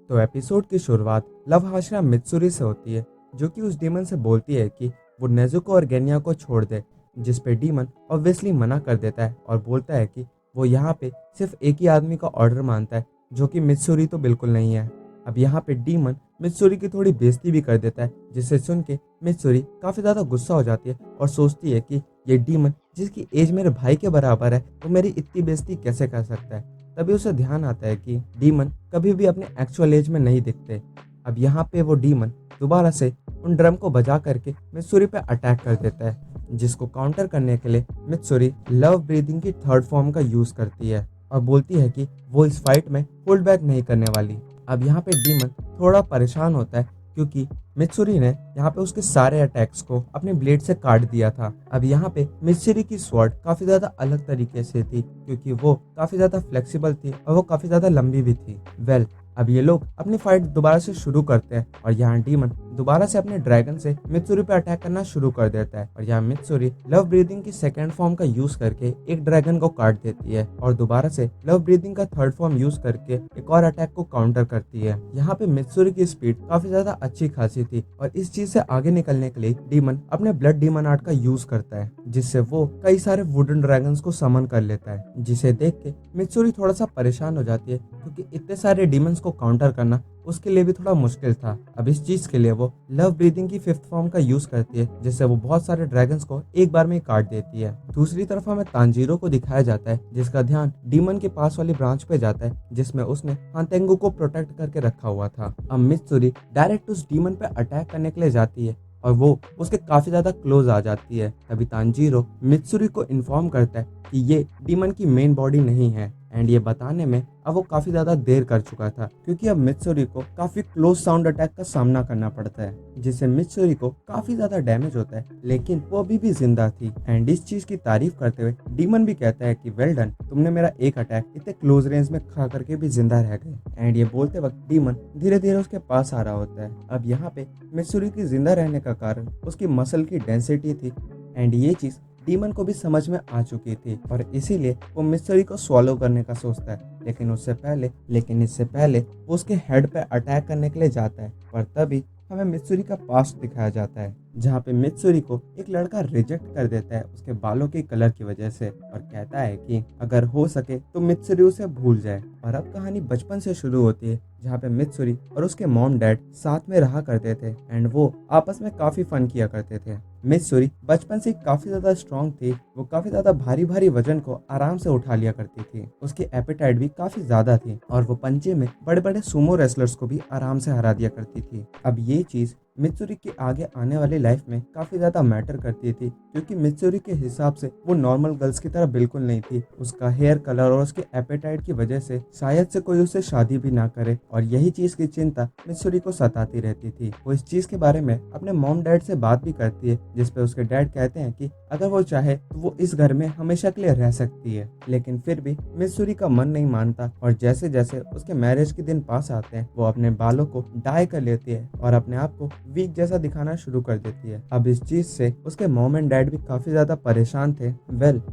तो एपिसोड की शुरुआत लव हाशरा मित्सुरी से होती है, जो कि उस डीमन से बोलती है कि वो नेजुको और गेनिया को छोड़ दे, जिस पे डीमन ऑब्वियसली मना कर देता है और बोलता है कि वो यहाँ पे सिर्फ एक ही आदमी का ऑर्डर मानता है, जो कि मित्सुरी तो बिल्कुल नहीं है। अब यहाँ पे डीमन मित्सुरी की थोड़ी बेइज्जती भी कर देता है, जिसे सुन के मित्सुरी काफ़ी ज़्यादा गुस्सा हो जाती है और सोचती है कि ये डीमन जिसकी एज मेरे भाई के बराबर है, वो मेरी इतनी बेइज्जती कैसे कर सकता है। तभी उसे ध्यान आता है कि डीमन कभी भी अपने एक्चुअल एज में नहीं दिखते। अब यहाँ पे वो डीमन दोबारा से उन ड्रम को बजा करके मित्सुरी पे अटैक कर देता है, जिसको काउंटर करने के लिए मित्सुरी लव ब्रीदिंग की थर्ड फॉर्म का यूज करती है और बोलती है कि वो इस फाइट में होल्ड बैक नहीं करने वाली। अब यहाँ पे डीमन थोड़ा परेशान होता है, क्योंकि मित्सुरी ने यहाँ पे उसके सारे अटैक्स को अपने ब्लेड से काट दिया था। अब यहाँ पे मित्सुरी की स्वॉर्ड काफी ज्यादा अलग तरीके से थी, क्योंकि वो काफी ज्यादा फ्लेक्सिबल थी और वो काफी ज्यादा लंबी भी थी। अब ये लोग अपनी फाइट दोबारा से शुरू करते हैं और यहाँ डीमन दोबारा से अपने ड्रैगन से मित्सुरी पे अटैक करना शुरू कर देता है और यहाँ मित्सुरी लव ब्रीदिंग की सेकेंड फॉर्म का यूज करके एक ड्रैगन को काट देती है और दोबारा से लव ब्रीदिंग का थर्ड फॉर्म यूज करके एक और अटैक को काउंटर करती है। यहाँ पे मित्सुरी की स्पीड काफी ज्यादा अच्छी खासी थी और इस चीज से आगे निकलने के लिए डीमन अपने ब्लड डीमन आर्ट का यूज करता है, जिससे वो कई सारे वुडन ड्रैगन्स को समन कर लेता है, जिसे देख के मित्सुरी थोड़ा सा परेशान हो जाती है, क्योंकि इतने सारे डीमंस को काउंटर करना उसके लिए भी थोड़ा मुश्किल था। अब इस चीज के लिए वो लव ब्रीदिंग की फिफ्थ फॉर्म का यूज करती है, जिससे वो बहुत सारे ड्रैगन्स को एक बार में ही काट देती है। दूसरी तरफ हमें तांजीरो को दिखाया जाता है, जिसका ध्यान डीमन के पास वाली ब्रांच पे जाता है, जिसमें उसने हांतेंगु को प्रोटेक्ट करके रखा हुआ था। अब मित्सुरी डायरेक्ट उस डीमन पे अटैक करने के लिए जाती है और वो उसके काफी ज्यादा क्लोज आ जाती है। तभी तांजीरो मित्सुरी को इन्फॉर्म करता है कि ये डीमन की मेन बॉडी नहीं है, एंड ये बताने में अब वो काफी ज्यादा देर कर चुका था, क्योंकि अब मित्सुरी को काफी क्लोज साउंड अटैक का सामना करना पड़ता है, जिससे मित्सुरी को काफी ज्यादा डैमेज होता है, लेकिन वो अभी भी जिंदा थी। एंड इस चीज की तारीफ करते हुए डीमन भी कहता है कि वेल डन, तुमने मेरा एक अटैक इतने क्लोज रेंज में खा करके भी जिंदा रह गए। एंड ये बोलते वक्त डीमन धीरे धीरे उसके पास आ रहा होता है। अब यहाँ पे मित्सुरी की जिंदा रहने का कारण उसकी मसल की डेंसिटी थी, एंड ये चीज डीमन को भी समझ में आ चुकी थी और इसीलिए वो मित्सुरी को स्वॉलो करने का सोचता है, लेकिन इससे पहले वो उसके हेड पे अटैक करने के लिए जाता है। पर तभी हमें मित्सुरी का पास्ट दिखाया जाता है, जहाँ पे मित्सुरी को एक लड़का रिजेक्ट कर देता है उसके बालों के कलर की वजह से और कहता है कि अगर हो सके तो मित्सुरी उसे भूल जाए। और अब कहानी बचपन से शुरू होती है, जहाँ पे मित्सुरी और उसके मॉम डैड साथ में रहा करते थे एंड वो आपस में काफी फन किया करते थे। मित्सुरी बचपन से काफी ज्यादा स्ट्रांग थी, वो काफी ज्यादा भारी भारी वजन को आराम से उठा लिया करती थी, उसकी एपेटाइट भी काफी ज्यादा थी और वो पंचे में बड़े बड़े सुमो रेसलर्स को भी आराम से हरा दिया करती थी। अब ये चीज मित्सुरी की आगे आने वाली लाइफ में काफी ज्यादा मैटर करती थी, क्योंकि मित्सुरी के हिसाब से वो नॉर्मल गर्ल्स की तरह बिल्कुल नहीं थी। उसका हेयर कलर और उसके एपेटाइट की वजह से शायद से कोई उससे शादी भी ना करे, और यही चीज की चिंता मित्सुरी को सताती रहती थी। वो इस चीज के बारे में अपने मॉम डैड से बात भी करती है, जिसपे उसके डैड कहते हैं कि अगर वो चाहे तो वो इस घर में हमेशा के लिए रह सकती है। लेकिन फिर भी मित्सुरी का मन नहीं मानता और जैसे जैसे उसके मैरिज के दिन पास आते हैं, वो अपने बालों को डाई कर लेती है और अपने आप को वीक जैसा दिखाना शुरू कर देती है। अब इस चीज से उसके मॉम एंड डैड भी काफी ज्यादा परेशान थे।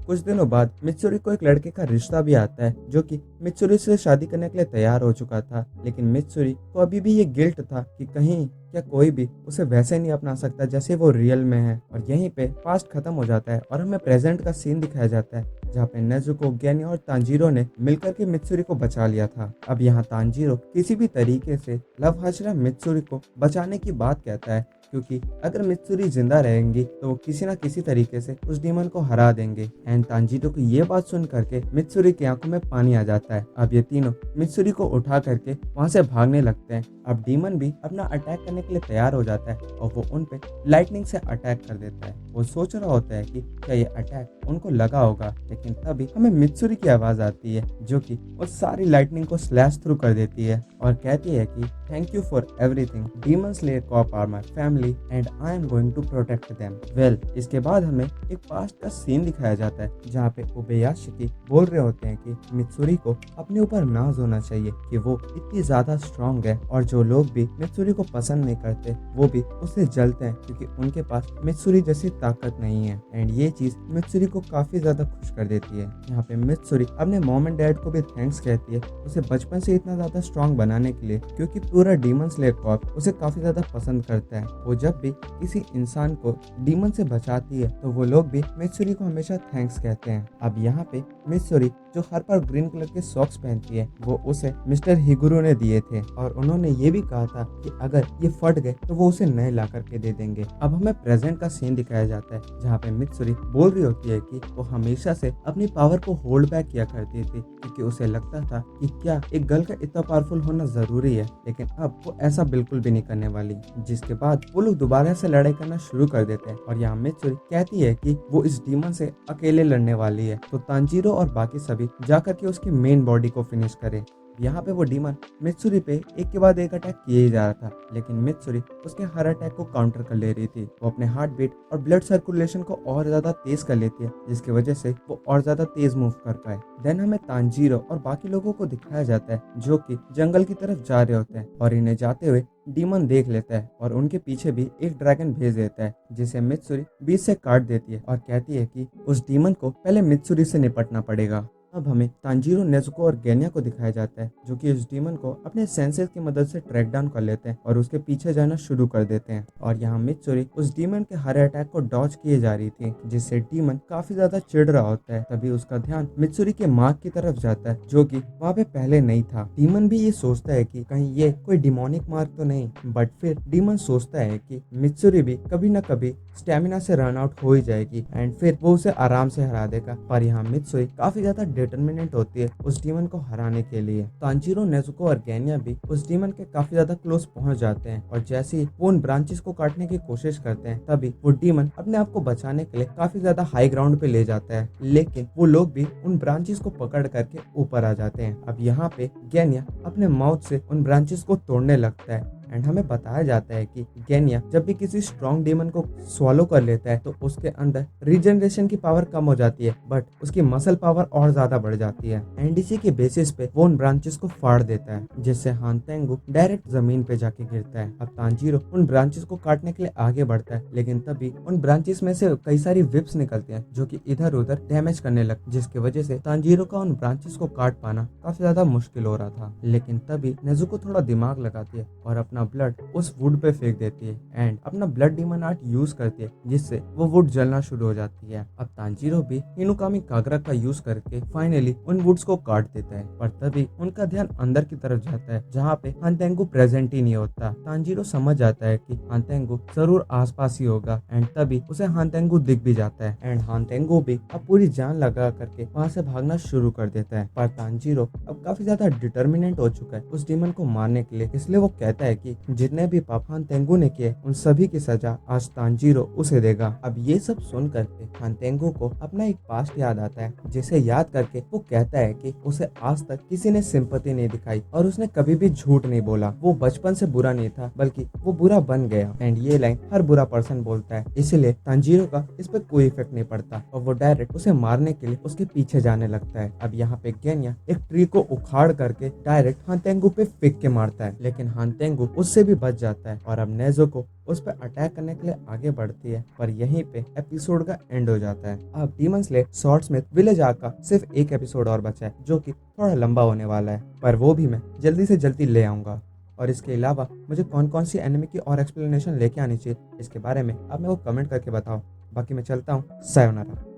कुछ दिनों बाद मित्सुरी को एक लड़के का रिश्ता भी आता है, जो कि मित्सुरी से शादी करने के लिए तैयार हो चुका था, लेकिन मित्सुरी को अभी भी ये गिल्ट था कि कहीं क्या कोई भी उसे वैसे नहीं अपना सकता जैसे वो रियल में है। और यहीं पे पास्ट खत्म हो जाता है और हमें प्रेजेंट का सीन दिखाया जाता है, जहाँ पे नेजुको, गेनिया और तांजीरो ने मिलकर के मित्सुरी को बचा लिया था। अब यहाँ तांजीरो किसी भी तरीके से लव हाशरा मित्सुरी को बचाने की बात कहता है, क्योंकि अगर मित्सुरी जिंदा रहेंगी तो वो किसी न किसी तरीके से उस डीमन को हरा देंगे। एंड तांजीरो की ये बात सुन करके मित्सुरी की आंखों में पानी आ जाता है। अब ये तीनों मित्सुरी को उठा करके वहां से भागने लगते हैं। अब डीमन भी अपना अटैक करने के लिए तैयार हो जाता है और वो उन पे लाइटनिंग से अटैक कर देता है। वो सोच रहा होता है कि क्या ये अटैक उनको लगा होगा, लेकिन तभी हमें मित्सुरी की आवाज आती है, जो कि वो सारी लाइटनिंग को स्लैश थ्रू कर देती है और कहती है कि thank you for everything, demon slayer corps are my family family and I am going to protect them. Well, इसके बाद हमें एक पास्ट का सीन दिखाया जाता है जहाँ पे ओबेयाशिकी बोल रहे होते हैं कि मित्सुरी को अपने ऊपर नाज होना चाहिए कि वो इतनी ज्यादा स्ट्रांग है और जो लोग भी मित्सुरी को पसंद नहीं करते वो भी उससे जलते हैं क्योंकि उनके पास मित्सुरी जैसी ताकत नहीं है। एंड ये चीज मित्सुरी को काफी ज्यादा खुश कर देती है। यहाँ पे मित्सुरी अपने मॉम एंड डैड को भी थैंक्स कहती है उसे बचपन से इतना ज्यादा स्ट्रांग बनाने के लिए, क्योंकि पूरा डीमन स्लेयर कॉर्प उसे काफी ज्यादा पसंद करता है। वो जब भी किसी इंसान को डीमन से बचाती है तो वो लोग भी मित्सुरी को हमेशा थैंक्स कहते हैं। अब यहाँ पे मित्सुरी जो हर बार ग्रीन कलर के सॉक्स पहनती है वो उसे मिस्टर हिगुरु ने दिए थे और उन्होंने ये भी कहा था कि अगर ये फट गए तो वो उसे नए ला करके दे देंगे। अब हमें प्रेजेंट का सीन दिखाया जाता है जहाँ पे मित्सुरी बोल रही होती है कि वो हमेशा से अपनी पावर को होल्ड बैक किया करती थी क्योंकि उसे लगता था कि क्या एक गर्ल का इतना पावरफुल होना जरूरी है, लेकिन अब वो ऐसा बिल्कुल भी नहीं करने वाली। जिसके बाद वो लोग दोबारा से लड़ाई करना शुरू कर देते हैं और यहाँ मित्सुरी कहती है कि वो इस डीमन से अकेले लड़ने वाली है तो तांजीरो और बाकी सभी जाकर के उसकी मेन बॉडी को फिनिश करें। यहाँ पे वो डीमन मित्सुरी पे एक के बाद एक अटैक किए ही जा रहा था, लेकिन मित्सुरी उसके हर अटैक को काउंटर कर ले रही थी। वो अपने हार्ट बीट और ब्लड सर्कुलेशन को और ज्यादा तेज कर लेती है जिसकी वजह से वो और ज्यादा तेज मूव कर पाए। देन हमें तांजीरो और बाकी लोगों को दिखाया जाता है जो कि जंगल की तरफ जा रहे होते हैं और इन्हें जाते हुए डीमन देख लेता है और उनके पीछे भी एक ड्रैगन भेज देता है जिसे मित्सुरी बीच से काट देती है और कहती है कि उस डीमन को पहले मित्सुरी से निपटना पड़ेगा। अब हमें तांजीरो, नेजुको और गेन्या को दिखाया जाता है जो कि उस डीमन को अपने सेंसेस की मदद से ट्रैक डाउन कर लेते हैं और उसके पीछे जाना शुरू कर देते हैं। और यहाँ मित्सुरी उस डीमन के हर अटैक को डॉज किए जा रही थी जिससे डीमन काफी ज्यादा चिढ़ रहा होता है। तभी उसका ध्यान मित्सुरी के मार्क की तरफ जाता है जो कि वहाँ पे पहले नहीं था। डीमन भी ये सोचता है कि कहीं ये कोई डिमोनिक मार्क तो नहीं, बट फिर डीमन सोचता है कि मित्सुरी भी कभी न कभी स्टेमिना से रन आउट हो ही जाएगी एंड फिर वो उसे आराम से हरा देगा। पर यहाँ मित्सुरी काफी ज्यादा डिटरमिनेंट होती है उस डीमन को हराने के लिए। तांजीरो, नेजुको और गेन्या भी उस डीमन के काफी ज्यादा क्लोज पहुंच जाते हैं और जैसे ही वो उन ब्रांचेस को काटने की कोशिश करते हैं तभी वो डीमन अपने आप को बचाने के लिए काफी ज्यादा हाई ग्राउंड पे ले जाता है, लेकिन वो लोग भी उन ब्रांचेस को पकड़ करके ऊपर आ जाते हैं। अब यहाँ पे गेन्या अपने माउथ से उन ब्रांचेस को तोड़ने लगता है एंड हमें बताया जाता है कि गेन्या जब भी किसी स्ट्रॉन्ग डीमन को स्वॉलो कर लेता है तो उसके अंदर रीजनरेशन की पावर कम हो जाती है बट उसकी मसल पावर और ज्यादा बढ़ जाती है। एंड इसी के बेसिस पे वो उन ब्रांचेस को फाड़ देता है जिससे हानतेंगु डायरेक्ट जमीन पे जाके गिरता है। अब तांजीरो उन ब्रांचेस को काटने के लिए आगे बढ़ता है, लेकिन तभी उन ब्रांचेस में से कई सारी विप्स निकलती हैं जो कि इधर उधर डैमेज करने लगती, जिसकी वजह से तांजीरो का उन ब्रांचेस को काट पाना काफी ज्यादा मुश्किल हो रहा था। लेकिन तभी नेजुको थोड़ा दिमाग लगाती है और अपना ब्लड उस वुड पे फेंक देती है एंड अपना ब्लड डीमन आर्ट यूज करती है जिससे वो वुड जलना शुरू हो जाती है। अब तांजीरो भी हिनुकामी कागरा का यूज करके फाइनली उन वुड्स को काट देता है, पर तभी उनका ध्यान अंदर की तरफ जाता है जहाँ पे हानतेंगु प्रेजेंट ही नहीं होता। तांजीरो समझ जाता है कि हानतेंगु जरूर आसपास ही होगा एंड तभी उसे हानतेंगु दिख भी जाता है एंड हानतेंगु भी अब पूरी जान लगा करके वहाँ से भागना शुरू कर देता है। पर तांजीरो अब काफी ज्यादा डिटर्मिनेंट हो चुका है उस डीमन को मारने के लिए, इसलिए वो कहता है कि जितने भी पाप हानतेंगु ने किए उन सभी की सजा आज तांजीरो उसे देगा। अब ये सब सुन करके हानतेंगु को अपना एक पास्ट याद आता है जिसे याद करके वो कहता है कि उसे आज तक किसी ने सिंपैथी नहीं दिखाई और उसने कभी भी झूठ नहीं बोला। वो बचपन से बुरा नहीं था बल्कि वो बुरा बन गया एंड ये लाइन हर बुरा पर्सन बोलता है, इसलिए तांजीरो का इस पे कोई इफेक्ट नहीं पड़ता और वो डायरेक्ट उसे मारने के लिए उसके पीछे जाने लगता है। अब यहाँ पे गेन्या एक ट्री को उखाड़ करके डायरेक्ट हानतेंगु पे फेंक के मारता है, लेकिन हानतेंगु उससे भी बच जाता है और अब नेजुको उस पर अटैक करने के लिए आगे बढ़ती है। पर यहीं पे एपिसोड का एंड हो जाता है। अब डीमन स्लेयर स्वॉर्डस्मिथ विलेज आर्क का सिर्फ एक एपिसोड और बचा है जो कि थोड़ा लंबा होने वाला है, पर वो भी मैं जल्दी से जल्दी ले आऊंगा। और इसके अलावा मुझे कौन कौन सी एनिमे की और एक्सप्लेनेशन लेके आनी चाहिए इसके बारे में आप मेरे को कमेंट करके बताओ। बाकी मैं चलता हूँ, सायोनारा।